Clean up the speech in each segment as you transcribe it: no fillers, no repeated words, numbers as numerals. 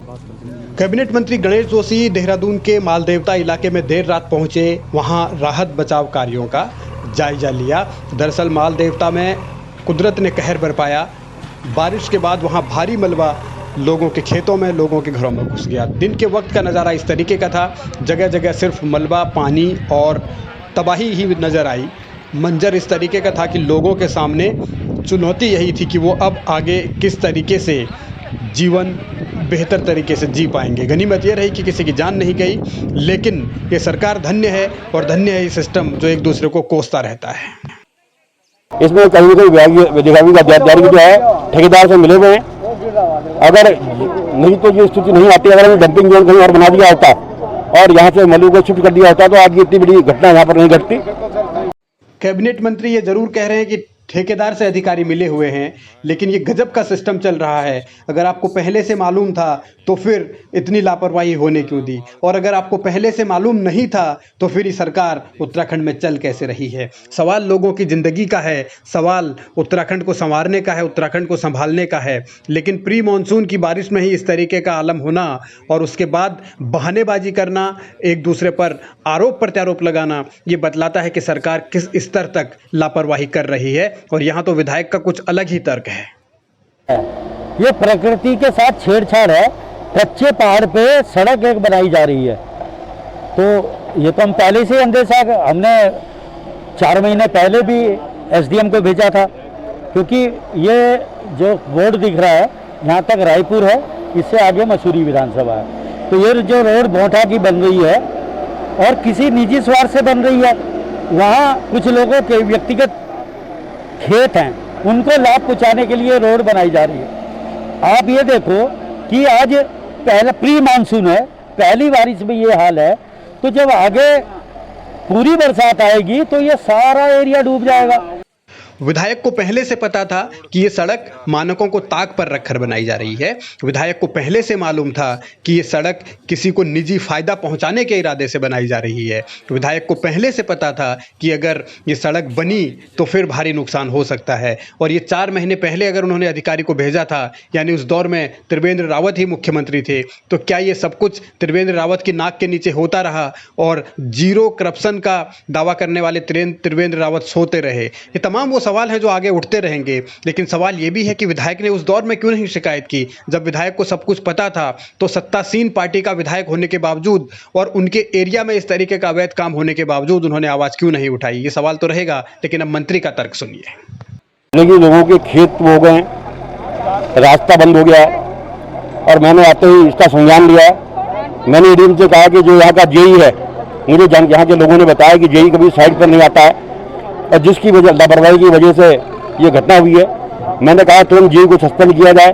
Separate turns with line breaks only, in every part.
Cabinet मंत्री गणेश जोशी देहरादून के मालदेवता इलाके में देर रात पहुंचे। वहां राहत बचाव कार्यों का जायजा लिया। दरअसल मालदेवता में कुदरत ने कहर बरपाया। बारिश के बाद वहां भारी मलबा लोगों के खेतों में, लोगों के घरों में घुस गया। दिन के वक्त का नज़ारा इस तरीके का था, जगह जगह सिर्फ मलबा, पानी और तबाही ही नज़र आई। मंजर इस तरीके का था कि लोगों के सामने चुनौती यही थी कि वो अब आगे किस तरीके से जीवन बेहतर तरीके से जी पाएंगे। गनीमत ये रही कि किसी की जान नहीं गई, लेकिन ये सरकार धन्य है और धन्य है ये सिस्टम जो एक दूसरे को कोसता रहता है।
इसमें कहीं ना कहीं अधिकारी का दायित्व जो है ठेकेदार से मिले हुए हैं। अगर नहीं तो ये स्थिति नहीं आती, अगर हमें डंपिंग जोन कहीं और बना दिया होता और यहाँ से मलबे को शिफ्ट कर दिया होता तो आज ये इतनी बड़ी घटना यहाँ पर नहीं घटती।
कैबिनेट मंत्री ये जरूर कह रहे हैं कि ठेकेदार से अधिकारी मिले हुए हैं, लेकिन ये गजब का सिस्टम चल रहा है। अगर आपको पहले से मालूम था तो फिर इतनी लापरवाही होने क्यों दी, और अगर आपको पहले से मालूम नहीं था तो फिर ये सरकार उत्तराखंड में चल कैसे रही है। सवाल लोगों की ज़िंदगी का है, सवाल उत्तराखंड को संवारने का है, उत्तराखंड को संभालने का है। लेकिन प्री मानसून की बारिश में ही इस तरीके का आलम होना और उसके बाद बहानेबाजी करना, एक दूसरे पर आरोप प्रत्यारोप लगाना, ये बतलाता है कि सरकार किस स्तर तक लापरवाही कर रही है। और यहाँ तो विधायक का कुछ अलग ही तर्क है।
ये प्रकृति के साथ छेड़छाड़ है। कच्चे पहाड़ पे सड़क एक बनाई जा रही है, तो ये तो हम पहले से अंदेशा, हमने 4 महीने पहले भी एसडीएम को भेजा था, क्योंकि ये जो बोर्ड दिख रहा है यहाँ तक रायपुर है, इससे आगे मसूरी विधानसभा है। तो ये जो रोड भोंठा की बन रही है और किसी निजी स्वार्थ से बन रही है, वहाँ कुछ लोगों के व्यक्तिगत खेत हैं, उनको लाभ पहुँचाने के लिए रोड बनाई जा रही है। आप ये देखो कि आज पहला प्री मानसून है, पहली बारिश में ये हाल है, तो जब आगे पूरी बरसात आएगी तो ये सारा एरिया डूब जाएगा।
विधायक को पहले से पता था कि ये सड़क मानकों को ताक पर रखकर बनाई जा रही है। विधायक को पहले से मालूम था कि ये सड़क किसी को निजी फायदा पहुंचाने के इरादे से बनाई जा रही है। विधायक को पहले से पता था कि अगर ये सड़क बनी तो फिर भारी नुकसान हो सकता है। और ये 4 महीने पहले अगर उन्होंने अधिकारी को भेजा था, यानी उस दौर में त्रिवेंद्र रावत ही मुख्यमंत्री थे, तो क्या ये सब कुछ त्रिवेंद्र रावत की नाक के नीचे होता रहा और जीरो करप्शन का दावा करने वाले त्रिवेंद्र रावत सोते रहे? ये तमाम वो सवाल है जो आगे उठते रहेंगे। लेकिन सवाल ये भी है कि विधायक ने उस दौर में क्यों नहीं शिकायत की, जब विधायक को सब कुछ पता था। तो सत्तासीन पार्टी का विधायक होने के बावजूद और उनके एरिया में इस तरीके का अवैध काम होने के बावजूद उन्होंने आवाज क्यों नहीं उठाई? ये सवाल तो रहेगा। लेकिन अब मंत्री का तर्क सुनिए।
लोगों के खेत हो गए, रास्ता बंद हो गया और मैंने आते ही इसका संज्ञान लिया। मैंने एडीएम से कहा कि जो यहाँ का जेई है, मुझे यहाँ के लोगों ने बताया कि जेई कभी साइड पर नहीं आता है और जिसकी वजह लापरवाही की वजह से ये घटना हुई है। मैंने कहा तुरंत जेई को सस्पेंड किया जाए।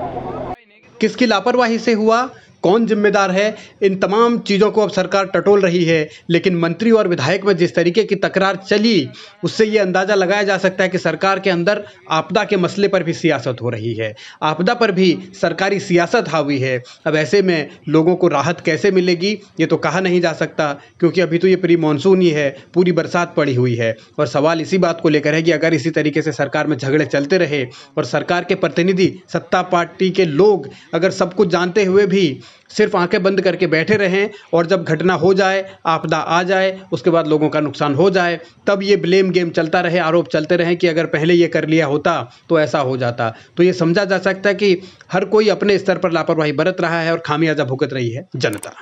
किसकी लापरवाही से हुआ, कौन जिम्मेदार है, इन तमाम चीज़ों को अब सरकार टटोल रही है। लेकिन मंत्री और विधायक में जिस तरीके की तकरार चली, उससे ये अंदाज़ा लगाया जा सकता है कि सरकार के अंदर आपदा के मसले पर भी सियासत हो रही है, आपदा पर भी सरकारी सियासत हावी है। अब ऐसे में लोगों को राहत कैसे मिलेगी ये तो कहा नहीं जा सकता, क्योंकि अभी तो ये प्री मानसून ही है, पूरी बरसात पड़ी हुई है। और सवाल इसी बात को लेकर है कि अगर इसी तरीके से सरकार में झगड़े चलते रहे और सरकार के प्रतिनिधि, सत्ता पार्टी के लोग अगर सब कुछ जानते हुए भी सिर्फ आंखें बंद करके बैठे रहें और जब घटना हो जाए, आपदा आ जाए, उसके बाद लोगों का नुकसान हो जाए, तब ये ब्लेम गेम चलता रहे, आरोप चलते रहे कि अगर पहले ये कर लिया होता तो ऐसा हो जाता, तो ये समझा जा सकता है कि हर कोई अपने स्तर पर लापरवाही बरत रहा है और खामियाजा भुगत रही है जनता।